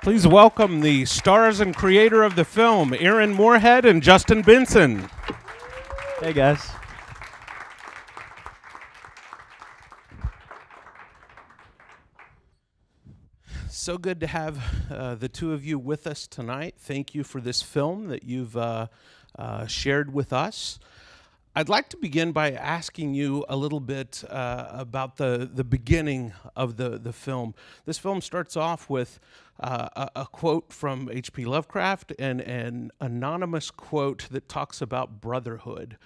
Please welcome the stars and creator of the film, Aaron Moorhead and Justin Benson. Hey, guys. So good to have the two of you with us tonight. Thank you for this film that you've shared with us. I'd like to begin by asking you a little bit about the beginning of the film. This film starts off with a quote from H.P. Lovecraft and an anonymous quote that talks about brotherhood.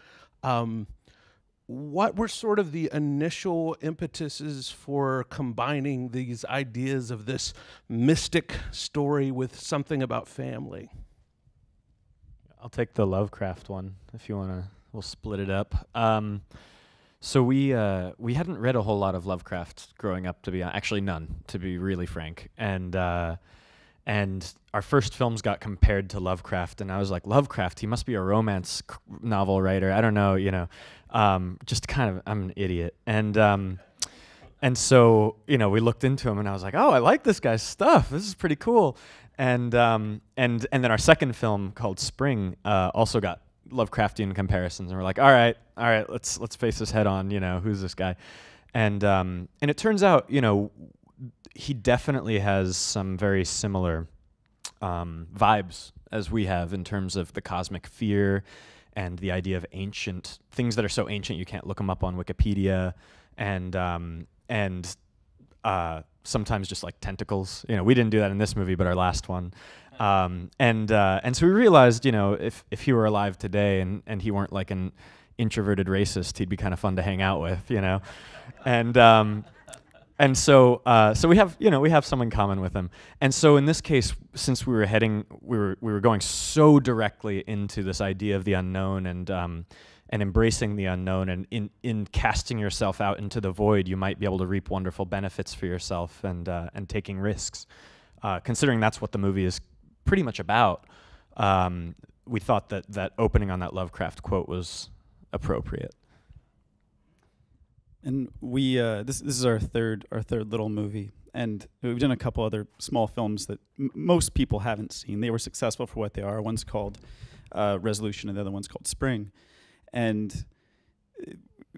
What were sort of the initial impetuses for combining these ideas of this mystic story with something about family? I'll take the Lovecraft one if you want to. We'll split it up. So we hadn't read a whole lot of Lovecraft growing up, actually none, to be really frank. And our first films got compared to Lovecraft, and I was like, Lovecraft, he must be a romance novel writer. I don't know, just kind of, I'm an idiot. And so, we looked into him, and I was like, oh, I like this guy's stuff. This is pretty cool. And then our second film called Spring also got Lovecraftian comparisons, and we're like, all right, let's face this head on. Who's this guy? And it turns out, he definitely has some very similar vibes as we have in terms of the cosmic fear and the idea of ancient things that are so ancient you can't look them up on Wikipedia, and sometimes just like tentacles. We didn't do that in this movie, but our last one. And so we realized, if he were alive today and he weren't like an introverted racist, he'd be kind of fun to hang out with, And so we have some in common with him. And so in this case, since we were going so directly into this idea of the unknown and embracing the unknown, and in casting yourself out into the void, you might be able to reap wonderful benefits for yourself and taking risks. Considering that's what the movie is pretty much about, we thought that opening on that Lovecraft quote was appropriate. And we this is our third little movie, and we've done a couple other small films that most people haven't seen. They were successful for what they are. One's called Resolution, and the other one's called Spring. And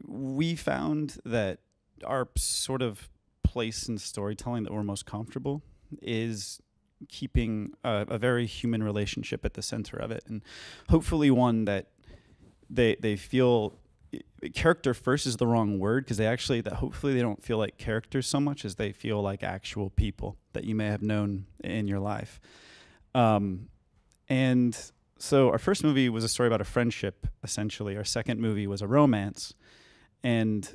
we found that our sort of place in storytelling that we're most comfortable is keeping a very human relationship at the center of it, and hopefully one that they feel. Character first is the wrong word, because hopefully they don't feel like characters so much as they feel like actual people that you may have known in your life. And so our first movie was a story about a friendship, essentially. Our second movie was a romance, and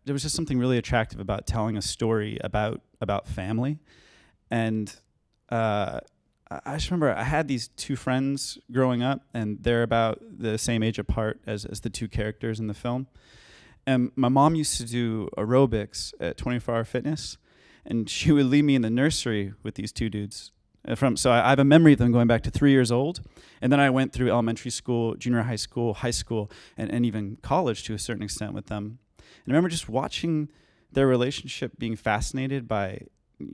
there was just something really attractive about telling a story about family. And I just remember I had these two friends growing up, and they're about the same age apart as the two characters in the film. And my mom used to do aerobics at 24 Hour Fitness, and she would leave me in the nursery with these two dudes. So I have a memory of them going back to 3 years old. And then I went through elementary school, junior high school, and even college to a certain extent with them. And I remember just watching their relationship, being fascinated by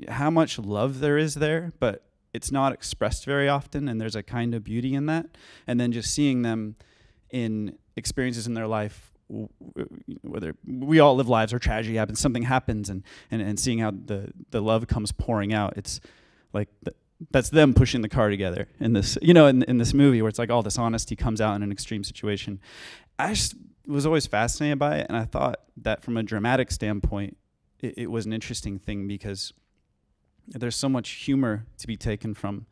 how much love there is there, but it's not expressed very often, and there's a kind of beauty in that. And then just seeing them in experiences in their life, whether we all live lives where tragedy happens, something happens, and seeing how the love comes pouring out. It's like that's them pushing the car together in this, in this movie where it's like all this honesty comes out in an extreme situation. I just was always fascinated by it, and I thought that from a dramatic standpoint, it was an interesting thing, because there's so much humor to be taken from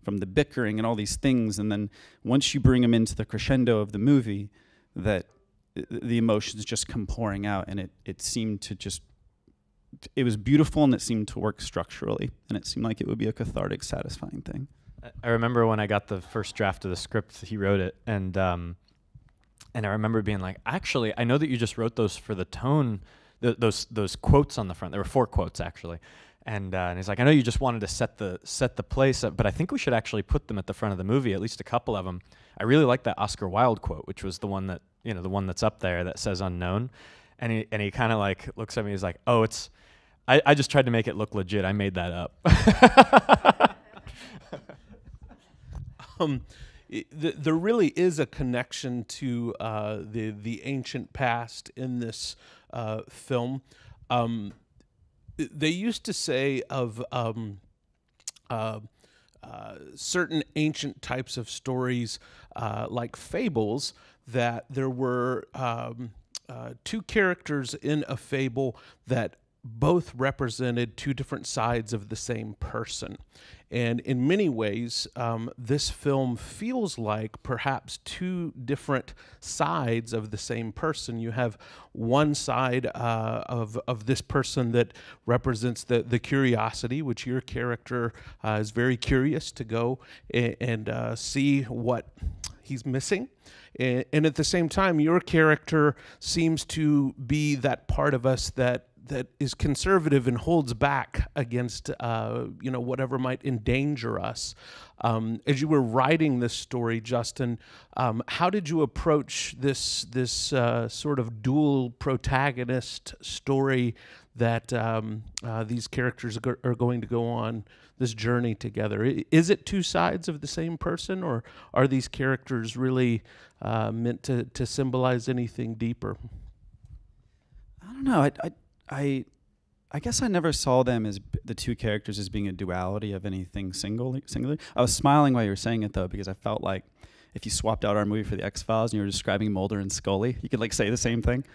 the bickering and all these things, and then once you bring them into the crescendo of the movie, that the emotions just come pouring out, and it seemed to just, it was beautiful, and it seemed to work structurally, and it seemed like it would be a cathartic, satisfying thing. I remember when I got the first draft of the script, he wrote it, and I remember being like, actually, I know that you just wrote those for the tone, those quotes on the front. There were 4 quotes actually. And he's like, I know you just wanted to set the place up, but I think we should actually put them at the front of the movie, at least a couple of them. I really like that Oscar Wilde quote, which was the one that, the one that's up there that says unknown. And he kind of like looks at me, he's like, oh, I just tried to make it look legit. I made that up. There really is a connection to the ancient past in this film. They used to say of certain ancient types of stories, like fables, that there were two characters in a fable that both represented two different sides of the same person. And in many ways, this film feels like perhaps two different sides of the same person. You have one side of this person that represents the curiosity, which your character is very curious to go and see what he's missing. And at the same time, your character seems to be that part of us that is conservative and holds back against whatever might endanger us. As you were writing this story, Justin, how did you approach this sort of dual protagonist story that these characters are going to go on this journey together? Is it two sides of the same person, or are these characters really meant to symbolize anything deeper? I don't know. I guess I never saw them as the two characters as being a duality of anything singular. I was smiling while you were saying it, though, because I felt like if you swapped out our movie for the X-Files and you were describing Mulder and Scully, you could like say the same thing.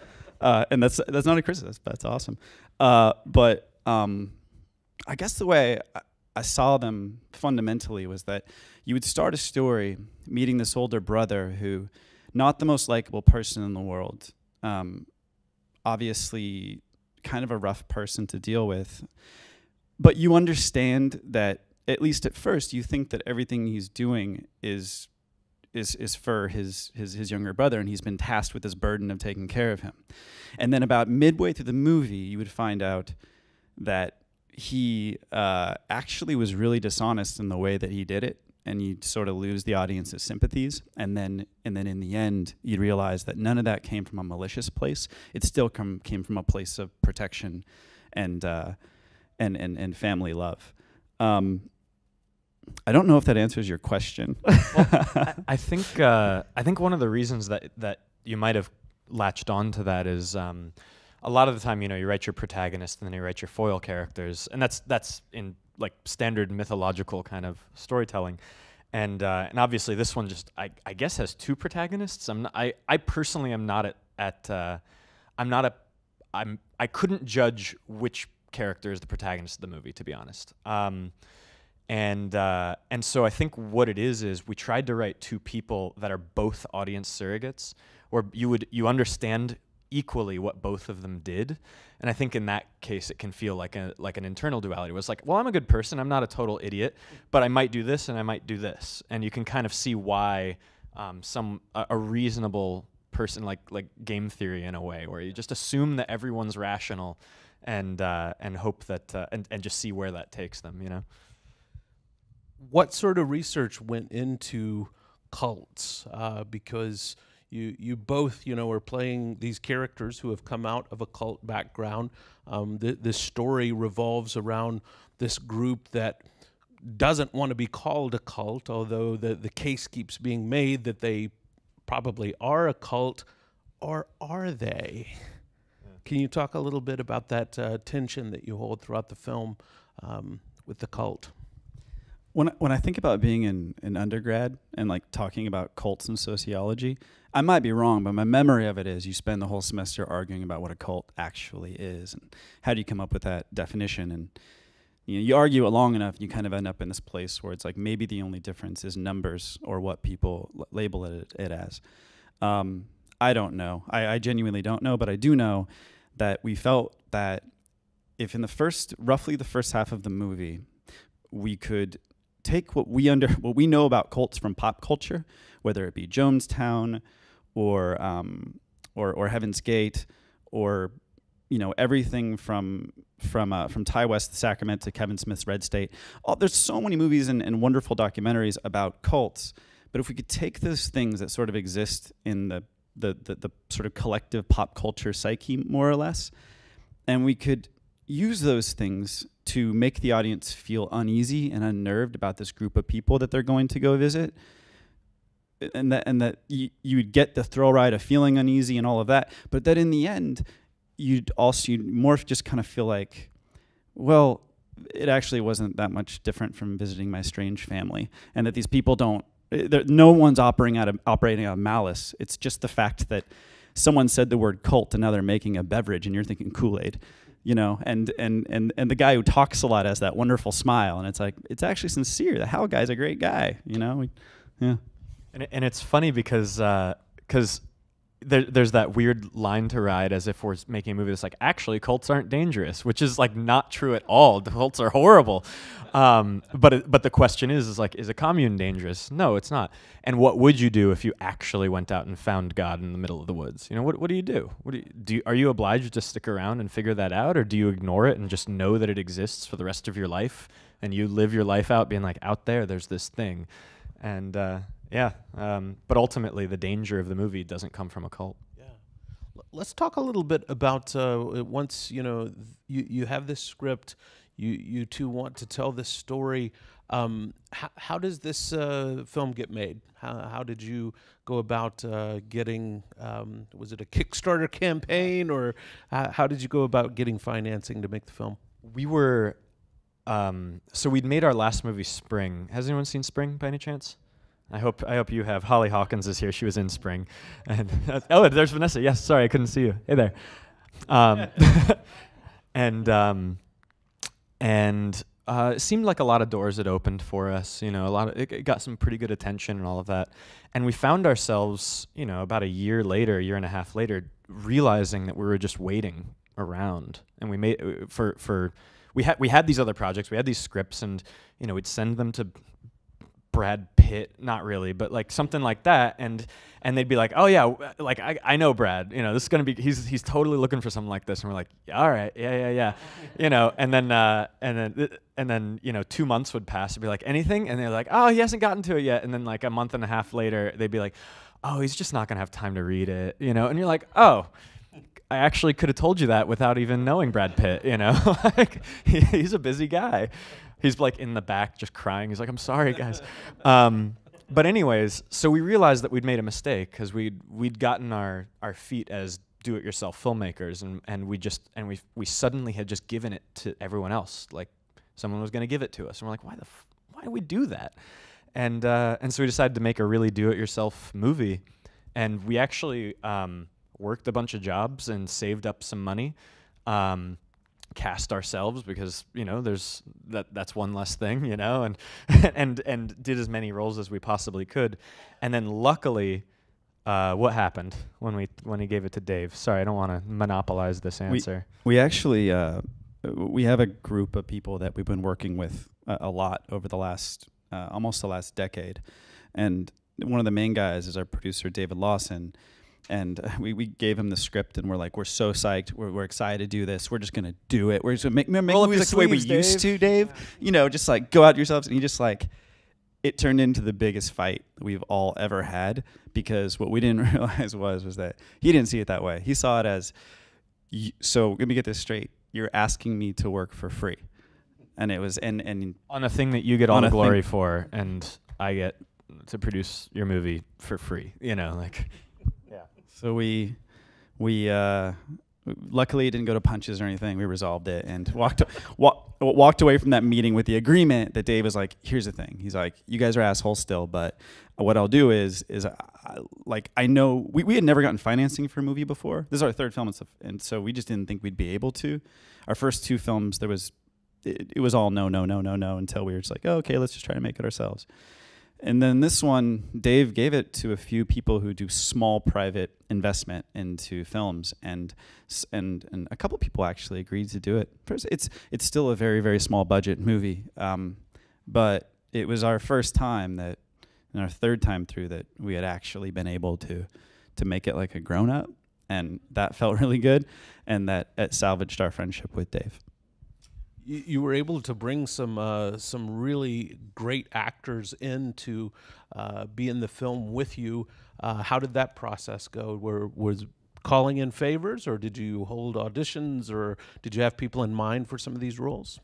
And that's not a criticism. That's awesome. But I guess the way I saw them fundamentally was that you would start a story meeting this older brother who, not the most likable person in the world, obviously kind of a rough person to deal with, but you understand that, at least at first, you think that everything he's doing is for his younger brother, and he's been tasked with this burden of taking care of him. And then about midway through the movie, you would find out that he actually was really dishonest in the way that he did it, and you'd sort of lose the audience's sympathies. And then in the end, you'd realize that none of that came from a malicious place. It still came from a place of protection and family love. I don't know if that answers your question. Well, I think one of the reasons that you might have latched on to that is a lot of the time, you write your protagonist and then you write your foil characters, and that's in like standard mythological kind of storytelling, and obviously this one just I guess has two protagonists. I personally am not I couldn't judge which character is the protagonist of the movie, to be honest. And so I think what it is we tried to write two people that are both audience surrogates, where you understand equally what both of them did. And I think in that case it can feel like an internal duality. It was like, well, I'm a good person, I'm not a total idiot, but I might do this and I might do this. And you can kind of see why a reasonable person, like game theory in a way, where you just assume that everyone's rational and hope that and just see where that takes them, What sort of research went into cults? Because you both, are playing these characters who have come out of a cult background. This story revolves around this group that doesn't want to be called a cult, although the case keeps being made that they probably are a cult, or are they? Can you talk a little bit about that tension that you hold throughout the film with the cult? When I think about being in undergrad and like talking about cults and sociology, I might be wrong, but my memory of it is you spend the whole semester arguing about what a cult actually is and how do you come up with that definition. And you argue it long enough, you kind of end up in this place where it's like maybe the only difference is numbers or what people label it as. I don't know. I genuinely don't know, but I do know that we felt that if in roughly the first half of the movie, we could take what we know about cults from pop culture, whether it be Jonestown or Heaven's Gate, or everything from Ty West's Sacrament to Kevin Smith's Red State. There's so many movies and wonderful documentaries about cults. But if we could take those things that sort of exist in the sort of collective pop culture psyche, more or less, and we could use those things to make the audience feel uneasy and unnerved about this group of people that they're going to go visit, and that you'd get the thrill ride of feeling uneasy and all of that, but that in the end you'd more just kind of feel like, well, it actually wasn't that much different from visiting my strange family, and that these people no one's operating out of malice. It's just the fact that someone said the word cult and now they're making a beverage and you're thinking Kool-Aid, and the guy who talks a lot has that wonderful smile, and it's like, it's actually sincere. The Hal guy's a great guy, yeah. And it's funny because there's that weird line to ride, as if we're making a movie that's like, actually cults aren't dangerous, which is like not true at all. The cults are horrible. But the question is like, is a commune dangerous? No, it's not. And what would you do if you actually went out and found God in the middle of the woods? What do you do? Are you obliged to stick around and figure that out, or do you ignore it and just know that it exists for the rest of your life, and you live your life out being like, out there's this thing, and but ultimately the danger of the movie doesn't come from a cult. Yeah, let's talk a little bit about once you have this script, you two want to tell this story. How does this film get made? How did you go about getting? Was it a Kickstarter campaign, or how did you go about getting financing to make the film? We were so we'd made our last movie, Spring. Has anyone seen Spring by any chance? I hope you have. Holly Hawkins is here. She was in Spring. And there's Vanessa. Yes, sorry, I couldn't see you. Hey there. It seemed like a lot of doors had opened for us. It got some pretty good attention and all of that. And we found ourselves, about a year and a half later, realizing that we were just waiting around. And we made we had these other projects. We had these scripts, and we'd send them to Brad Pitt, not really, but like something like that, and they'd be like, oh yeah, like I know Brad, this is gonna be, he's totally looking for something like this, and we're like, all right, yeah, and then 2 months would pass, and be like, anything, and they're like, oh, he hasn't gotten to it yet, and then like a month and a half later, they'd be like, oh, he's just not gonna have time to read it, and you're like, oh, I actually could have told you that without even knowing Brad Pitt, like he's a busy guy. He's like in the back just crying. He's like, I'm sorry, guys. But anyways, so we realized that we'd made a mistake, because we'd gotten our feet as do-it-yourself filmmakers, and we suddenly had just given it to everyone else. Like someone was going to give it to us, and we're like, why do we do that? And so we decided to make a really do-it-yourself movie, and we actually worked a bunch of jobs and saved up some money. Cast ourselves, because there's that's one less thing, and and did as many roles as we possibly could. And then luckily, what happened when he gave it to Dave? Sorry, I don't want to monopolize this answer. We actually we have a group of people that we've been working with a lot over the last almost the last decade, and one of the main guys is our producer, David Lawson. And we gave him the script, and we're like, we're so psyched. We're excited to do this. We're just going to do it. We're just going to make movies the way we used to, Dave. Yeah. Just like go out yourselves. And he just like, it turned into the biggest fight we've all ever had, because what we didn't realize was that he didn't see it that way. He saw it as, so let me get this straight. You're asking me to work for free. And it was, and on a thing that you get all the glory for, and I get to produce your movie for free, like... So we luckily it didn't go to punches or anything. We resolved it and walked away from that meeting with the agreement that Dave was like, here's the thing. He's like, you guys are assholes still, but what I'll do is I know we had never gotten financing for a movie before. This is our third film and stuff, and so we just didn't think we'd be able to. Our first two films, it was all no until we were just like, oh, okay, let's just try to make it ourselves. And then this one, Dave gave it to a few people who do small private investment into films, and a couple people actually agreed to do it. First, it's still a very, very small budget movie, but it was our first time and our third time through that we had actually been able to make it like a grown up, and that felt really good, and that it salvaged our friendship with Dave. You were able to bring some really great actors in to be in the film with you. How did that process go? Was calling in favors, or did you hold auditions, or did you have people in mind for some of these roles?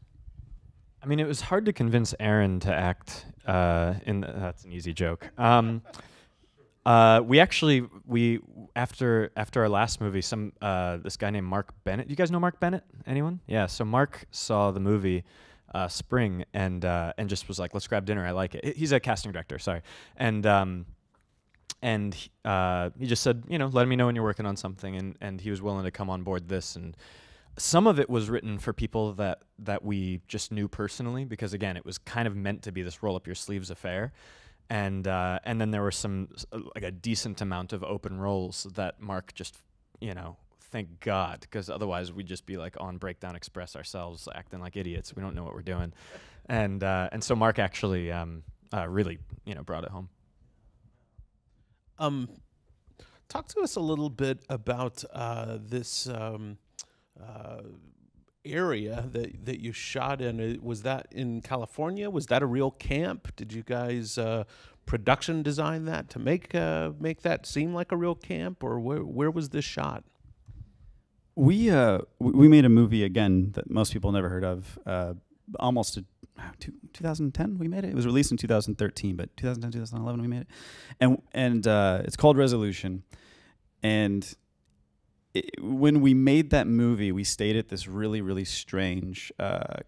I mean, it was hard to convince Aaron to act that's an easy joke. We after our last movie, this guy named Mark Bennett. You guys know Mark Bennett? Anyone? Yeah. So Mark saw the movie Spring and just was like, let's grab dinner. I like it. He's a casting director. Sorry. And he just said, let me know when you're working on something, and he was willing to come on board this. And some of it was written for people that we just knew personally, because again, it was kind of meant to be this roll up your sleeves affair. And then there were some like a decent amount of open roles that Mark just, thank God, because otherwise we'd just be like on Breakdown Express ourselves, acting like idiots. We don't know what we're doing, and so Mark actually really brought it home. Talk to us a little bit about this area that you shot in. Was that in California? Was that a real camp? Did you guys production design that to make that seem like a real camp, or where was this shot? We made a movie again that most people never heard of. Almost 2010 we made it. It was released in 2013, but 2010, 2011 we made it, and it's called Resolution. And when we made that movie, we stayed at this really, really strange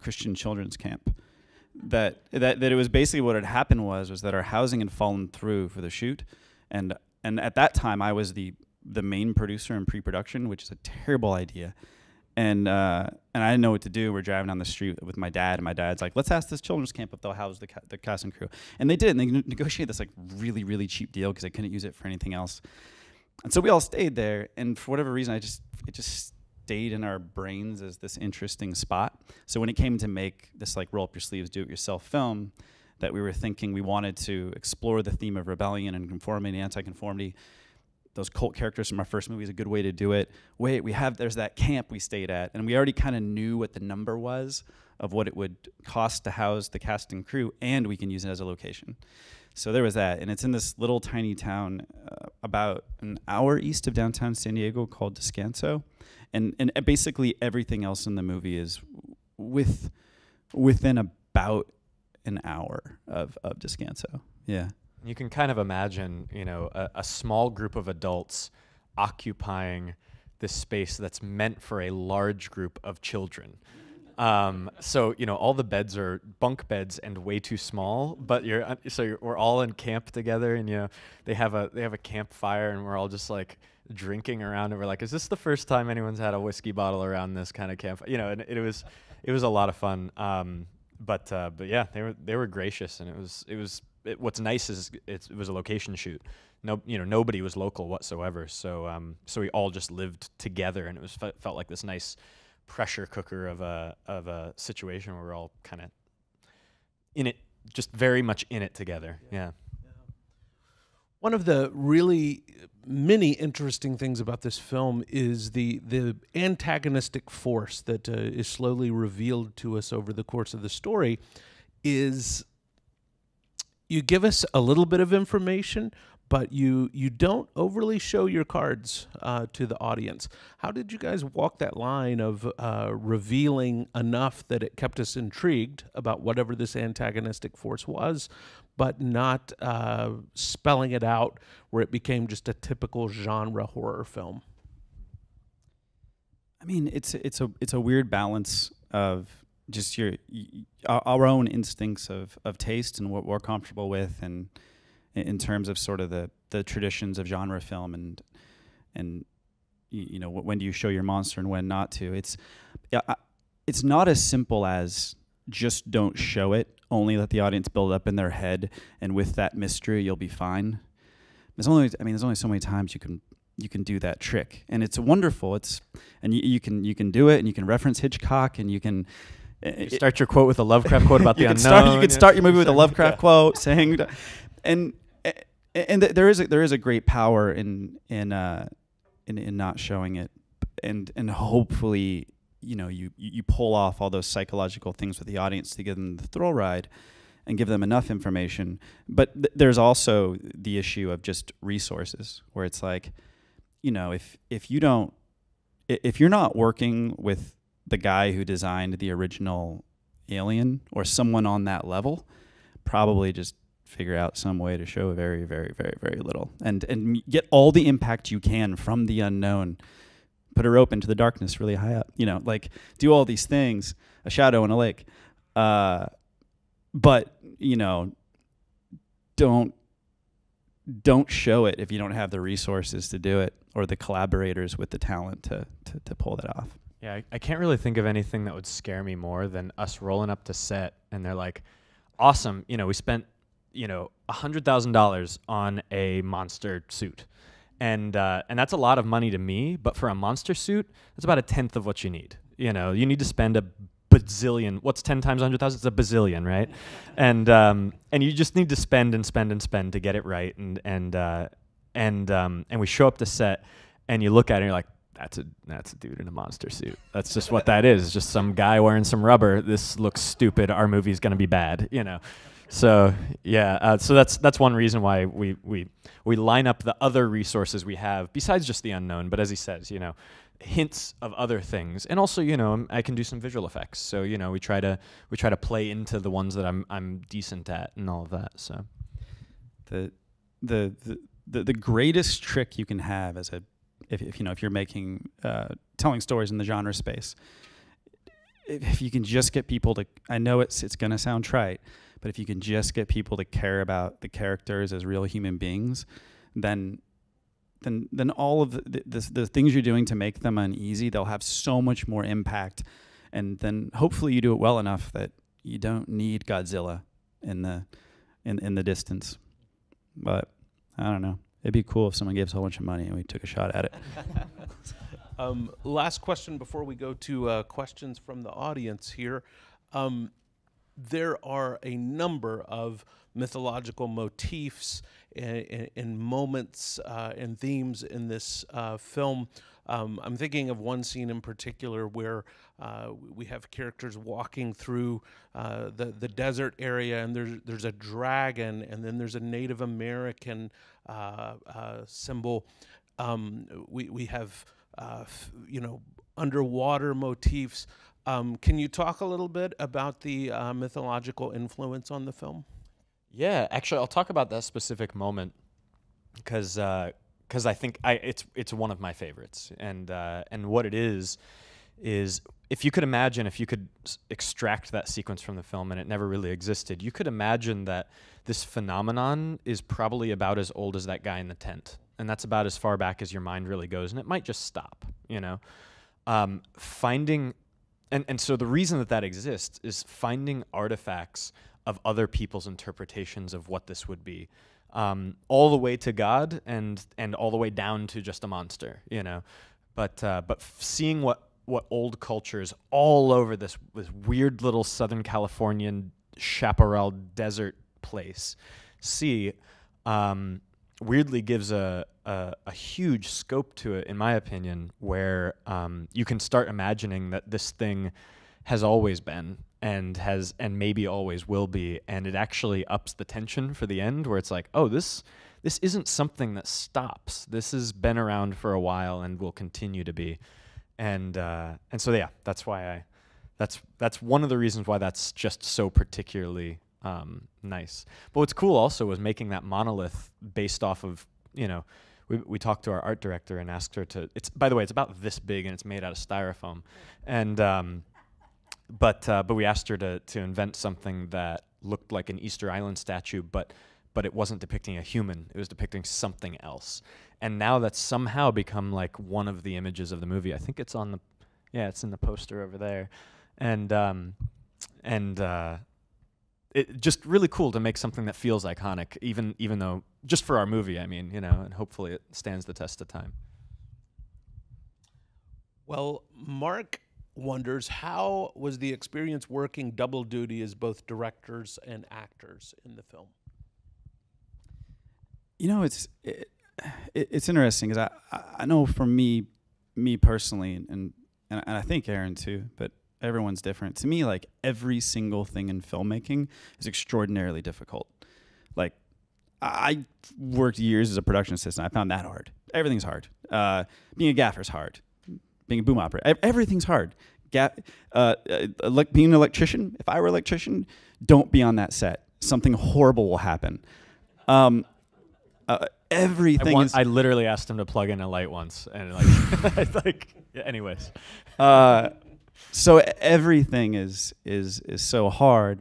Christian children's camp. That it was basically what had happened was that our housing had fallen through for the shoot, and at that time I was the main producer in pre-production, which is a terrible idea. And I didn't know what to do. We're driving down the street with my dad, and my dad's like, "Let's ask this children's camp if they'll house the cast and crew." And they did, and they negotiated this like really, really cheap deal because they couldn't use it for anything else. And so we all stayed there, and for whatever reason, it just stayed in our brains as this interesting spot. So when it came to make this like roll up your sleeves, do it yourself film, that we were thinking we wanted to explore the theme of rebellion and conformity, anti-conformity. Those cult characters from our first movie is a good way to do it. There's that camp we stayed at, and we already kind of knew what the number was of what it would cost to house the cast and crew, and we can use it as a location. So there was that, and it's in this little tiny town about an hour east of downtown San Diego called Descanso, and basically everything else in the movie is within about an hour of Descanso. Yeah. You can kind of imagine, a small group of adults occupying this space that's meant for a large group of children. So all the beds are bunk beds and way too small, but we're all in camp together, and they have a campfire, and we're all just like drinking around, and we're like, is this the first time anyone's had a whiskey bottle around this kind of camp? And it was a lot of fun. But yeah, they were gracious, and what's nice is it was a location shoot. Nobody was local whatsoever. So we all just lived together, and it felt like this nice pressure cooker of a situation where we're all kind of in it, just very much in it together. Yeah. One of the really many interesting things about this film is the antagonistic force that is slowly revealed to us over the course of the story. Is you give us a little bit of information, but you don't overly show your cards to the audience. How did you guys walk that line of revealing enough that it kept us intrigued about whatever this antagonistic force was, but not spelling it out where it became just a typical genre horror film? I mean, it's a weird balance of just our own instincts of taste and what we're comfortable with, and in terms of sort of the traditions of genre film, and when do you show your monster and when not to. It's not as simple as just don't show it, only let the audience build up in their head, and with that mystery you'll be fine. There's only so many times you can do that trick, and it's wonderful. You can do it, and you can reference Hitchcock, and you can start your quote with a Lovecraft quote about the unknown. You can start your movie with a Lovecraft quote, saying, and there is a great power in not showing it, and hopefully you pull off all those psychological things with the audience to give them the thrill ride and give them enough information. But there's also the issue of just resources, where it's like, if you don't, if you're not working with the guy who designed the original Alien or someone on that level, probably just figure out some way to show very, very, very, very little and get all the impact you can from the unknown. Put a rope into the darkness really high up, like do all these things, a shadow in a lake. But, don't show it if you don't have the resources to do it or the collaborators with the talent to pull that off. Yeah, I can't really think of anything that would scare me more than us rolling up to set and they're like, awesome, we spent, $100,000 on a monster suit. And that's a lot of money to me, but for a monster suit, that's about 1/10 of what you need. You need to spend a bazillion. What's 10 times 100,000? It's a bazillion, right? And you just need to spend and spend and spend to get it right. And we show up to set, and you look at it, and you're like, that's a dude in a monster suit. That's just what that is. It's just some guy wearing some rubber. This looks stupid. Our movie's gonna be bad. So yeah, so that's one reason why we line up the other resources we have besides just the unknown. But as he says, hints of other things, and also I can do some visual effects. So we try to play into the ones that I'm decent at and all of that. So the greatest trick you can have as if you're making telling stories in the genre space, if you can just get people to, I know it's gonna sound trite, but if you can just get people to care about the characters as real human beings, then all of the things you're doing to make them uneasy, they'll have so much more impact. And then hopefully you do it well enough that you don't need Godzilla in the distance. But I don't know. It'd be cool if someone gave us a whole bunch of money and we took a shot at it. Last question before we go to questions from the audience here. There are a number of mythological motifs and moments and themes in this film. I'm thinking of one scene in particular where we have characters walking through the desert area, and there's a dragon, and then there's a Native American symbol. We have underwater motifs. Can you talk a little bit about the mythological influence on the film? Yeah, actually, I'll talk about that specific moment because I think it's one of my favorites, and what it is if you could extract that sequence from the film and it never really existed, you could imagine that this phenomenon is probably about as old as that guy in the tent, and that's about as far back as your mind really goes, and it might just stop, finding. And so the reason that exists is finding artifacts of other people's interpretations of what this would be, all the way to God and all the way down to just a monster, But seeing what old cultures all over this weird little Southern Californian chaparral desert place see, weirdly gives a huge scope to it, in my opinion, where you can start imagining that this thing has always been and maybe always will be, and it actually ups the tension for the end, where it's like, oh, this isn't something that stops. This has been around for a while and will continue to be, and so yeah, that's why that's one of the reasons why that's just so particularly nice. But what's cool also was making that monolith based off of, we talked to our art director and asked her to, by the way, it's about this big and it's made out of styrofoam. And, but we asked her to invent something that looked like an Easter Island statue, but it wasn't depicting a human. It was depicting something else. And now that's somehow become like one of the images of the movie. I think it's it's in the poster over there. And it just really cool to make something that feels iconic, even though just for our movie, I mean, and hopefully it stands the test of time. Well, Mark wonders, how was the experience working double duty as both directors and actors in the film? It's interesting because I know for me personally, and I think Aaron too, but everyone's different. To me, like, every single thing in filmmaking is extraordinarily difficult. Like, I worked years as a production assistant. I found that hard. Everything's hard. Being a gaffer's hard. Being a boom operator, everything's hard. Being an electrician, if I were an electrician, don't be on that set. Something horrible will happen. Everything I literally asked him to plug in a light once, and anyways. So everything is so hard.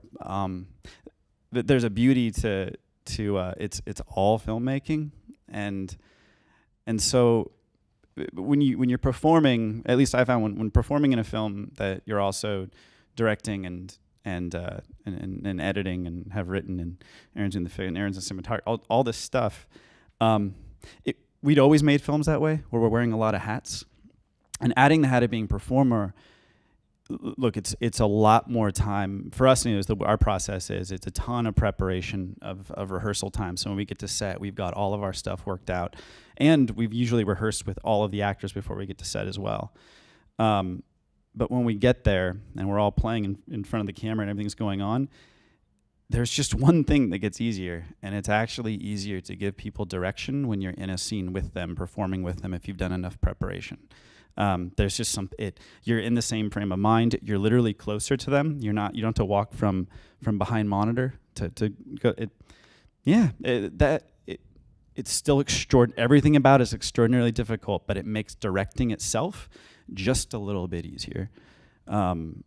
There's a beauty to it's all filmmaking, and so when you're performing, at least I found when performing in a film that you're also directing and editing and have written, and Aaron's in the film, and Aaron's in cinematography, all this stuff. We'd always made films that way, where we're wearing a lot of hats, and adding the hat of being performer. Look, it's a lot more time for us. Anyways, our process is it's a ton of preparation of rehearsal time. So when we get to set, we've got all of our stuff worked out, and we've usually rehearsed with all of the actors before we get to set as well. But when we get there and we're all playing in front of the camera and everything's going on, there's just one thing that gets easier, and it's actually easier to give people direction when you're in a scene with them, performing with them, if you've done enough preparation. There's just you're in the same frame of mind. You're literally closer to them. You don't have to walk from behind monitor to go. It's still extraordinary. Everything about it is extraordinarily difficult, but it makes directing itself just a little bit easier. And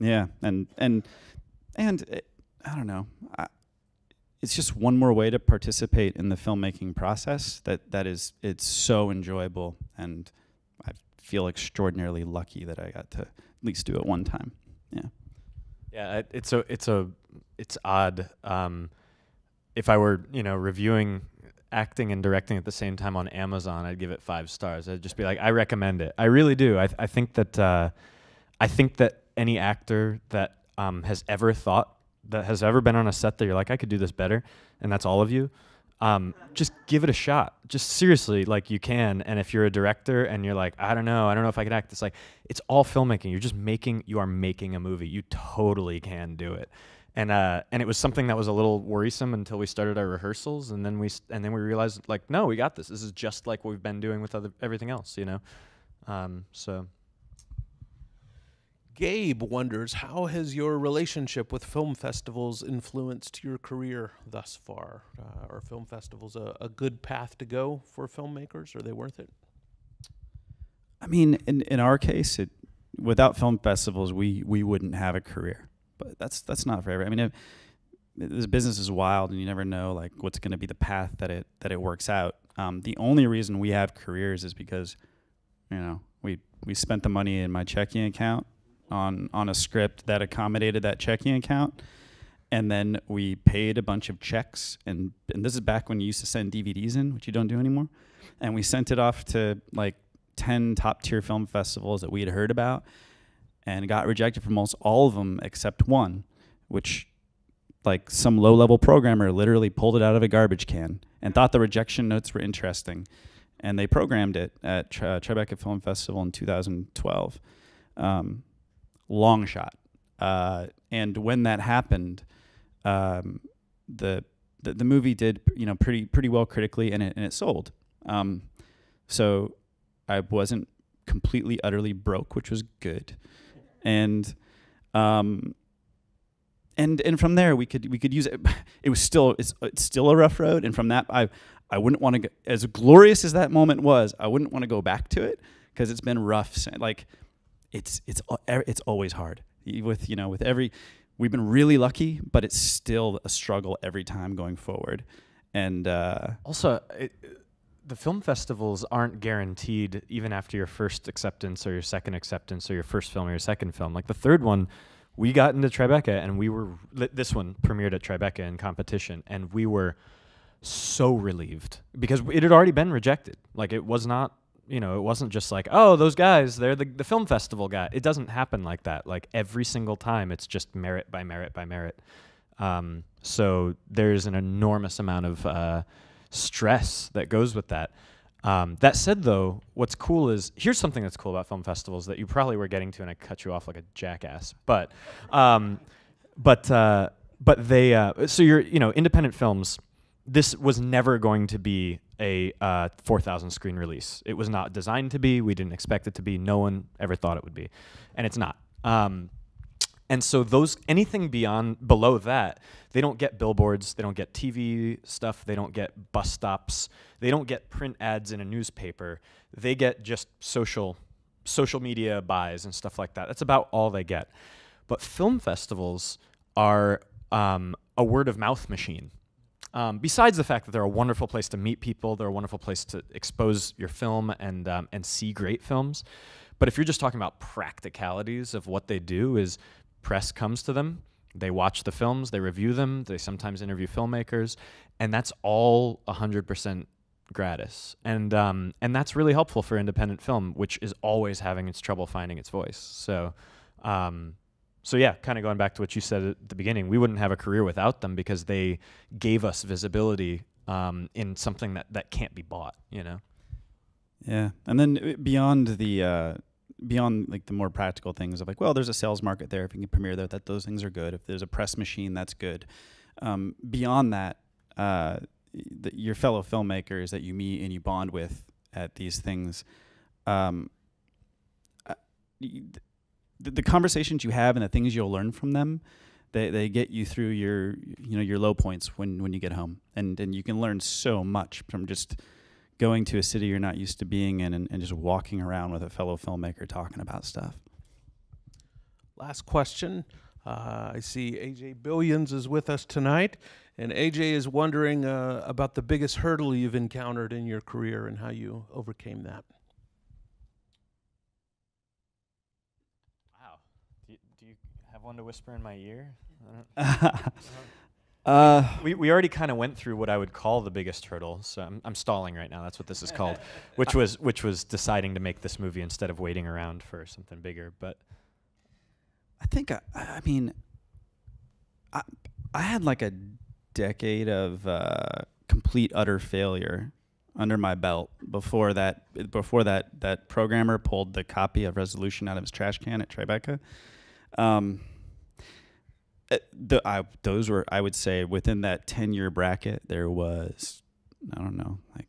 I don't know. It's just one more way to participate in the filmmaking process it's so enjoyable, and I feel extraordinarily lucky that I got to at least do it one time. Yeah, it's odd. If I were reviewing acting and directing at the same time on Amazon, I'd give it 5 stars. I'd just be like, I recommend it. I really do. I think that any actor that has ever been on a set that you're like, I could do this better, and that's all of you, just give it a shot. Just seriously, like, you can. And if you're a director and you're like, I don't know if I could act, it's all filmmaking. You are making a movie. You totally can do it. And it was something that was a little worrisome until we started our rehearsals, and then we realized, like, no, we got this. This is just like what we've been doing with everything else, so. Gabe wonders, how has your relationship with film festivals influenced your career thus far? Are film festivals a good path to go for filmmakers? Are they worth it? I mean, in our case, without film festivals, we wouldn't have a career. But that's not for everyone. I mean, this business is wild, and you never know like what's going to be the path that it works out. The only reason we have careers is because, we spent the money in my checking account on a script that accommodated that checking account, and then we paid a bunch of checks, and this is back when you used to send DVDs in, which you don't do anymore, and we sent it off to like 10 top tier film festivals that we had heard about, and got rejected from almost all of them except one, which like some low level programmer literally pulled it out of a garbage can and thought the rejection notes were interesting, and they programmed it at Tribeca Film Festival in 2012. Long shot. And when that happened, the movie did pretty well critically, and it sold. So I wasn't completely utterly broke, which was good. And from there we could use it. It's still a rough road, and from that I wouldn't want to go, as glorious as that moment was, I wouldn't want to go back to it, because it's been rough. Like it's always hard. We've been really lucky, but it's still a struggle every time going forward. And also, the film festivals aren't guaranteed even after your first acceptance or your second acceptance or your first film or your second film. Like the third one, we got into Tribeca, and this one premiered at Tribeca in competition, and we were so relieved because it had already been rejected. Like it was not, it wasn't just like, oh, those guys, they're the film festival guy. It doesn't happen like that. Like every single time, it's just merit by merit by merit. So there's an enormous amount of stress that goes with that. That said, though, what's cool is, here's something that's cool about film festivals that you probably were getting to, and I cut you off like a jackass. But but they so you're independent films. This was never going to be a 4,000 screen release. It was not designed to be. We didn't expect it to be. No one ever thought it would be, and it's not. And so anything below that, they don't get billboards, they don't get TV stuff, they don't get bus stops, they don't get print ads in a newspaper. They get just social media buys and stuff like that. That's about all they get. But film festivals are a word of mouth machine. Besides the fact that they're a wonderful place to meet people, they're a wonderful place to expose your film and see great films. But if you're just talking about practicalities of what they do, is press comes to them, they watch the films, they review them, they sometimes interview filmmakers, and that's all 100% gratis. And that's really helpful for independent film, which is always having its trouble finding its voice. So yeah, kind of going back to what you said at the beginning, we wouldn't have a career without them because they gave us visibility in something that can't be bought, Yeah, and then beyond like the more practical things of like, well, there's a sales market there. If you can premiere that those things are good. If there's a press machine, that's good. Beyond that, your fellow filmmakers that you meet and you bond with at these things, the conversations you have and the things you'll learn from them, they get you through your low points when you get home, and you can learn so much from just going to a city you're not used to being in and just walking around with a fellow filmmaker talking about stuff. Last question. I see AJ Billions is with us tonight, and AJ is wondering about the biggest hurdle you've encountered in your career and how you overcame that. Wow. Do you have one to whisper in my ear? We already kind of went through what I would call the biggest hurdle, so I'm stalling right now. That's what this is called, which was deciding to make this movie instead of waiting around for something bigger. But I think I mean I had like a decade of complete utter failure under my belt before that programmer pulled the copy of Resolution out of his trash can at Tribeca. Those were, I would say, within that 10-year bracket, there was, I don't know, like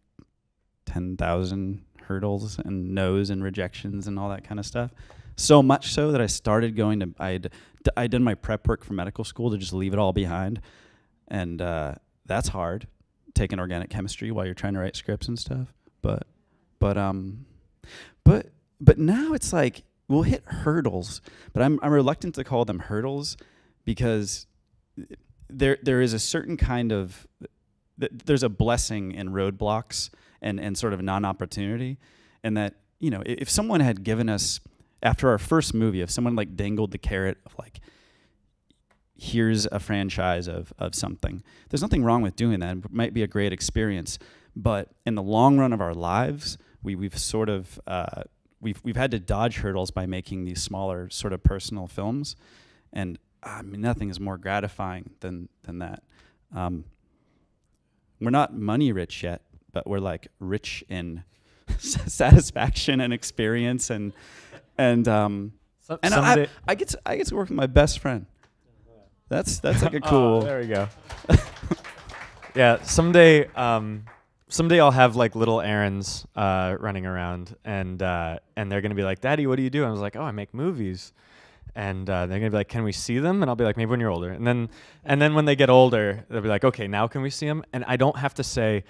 10,000 hurdles and no's and rejections and all that kind of stuff. So much so that I started going to, I did my prep work for medical school to just leave it all behind. And that's hard, taking organic chemistry while you're trying to write scripts and stuff. But now it's like, we'll hit hurdles, but I'm reluctant to call them hurdles, because there is a certain kind of, there's a blessing in roadblocks and sort of non-opportunity, and that, if someone had given us, after our first movie, if someone like dangled the carrot of like, here's a franchise of something, there's nothing wrong with doing that. It might be a great experience, but in the long run of our lives, we've sort of we've had to dodge hurdles by making these smaller sort of personal films, and I mean, nothing is more gratifying than that. We're not money rich yet, but we're like rich in satisfaction and experience, and I get to work with my best friend. That's like a cool. Oh, there we go. Yeah, someday I'll have like little Aarons running around, and they're gonna be like, "Daddy, what do you do?" And I was like, "Oh, I make movies." And they're gonna be like, "Can we see them?" And I'll be like, "Maybe when you're older." And then when they get older, they'll be like, "Okay, now can we see them?" And I don't have to say,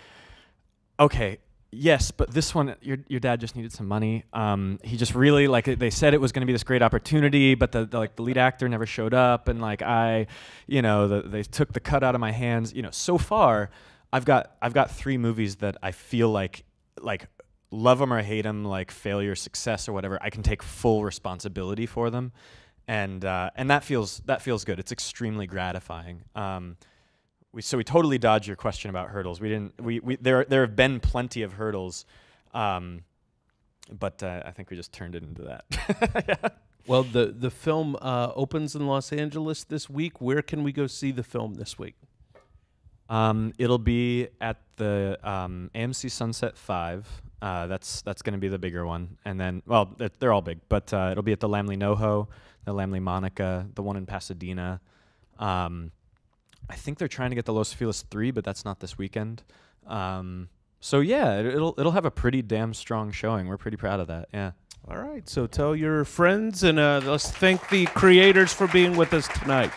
"Okay, yes, but this one, your dad just needed some money. He just really, like, they said it was gonna be this great opportunity, but the lead actor never showed up, and like they took the cut out of my hands. So far, I've got 3 movies that I feel like love them or hate them, like failure, success, or whatever. I can take full responsibility for them. And that feels good. It's extremely gratifying. We totally dodged your question about hurdles. There have been plenty of hurdles, but I think we just turned it into that. Yeah. Well, the film opens in Los Angeles this week. Where can we go see the film this week? It'll be at the AMC Sunset 5. That's going to be the bigger one, and then, well, they're all big, but it'll be at the Lamley NoHo, the Lamley Monica, the one in Pasadena, I think they're trying to get the Los Feliz 3, but that's not this weekend. So yeah, it'll have a pretty damn strong showing. We're pretty proud of that. Yeah. All right. So tell your friends, and let's thank the creators for being with us tonight.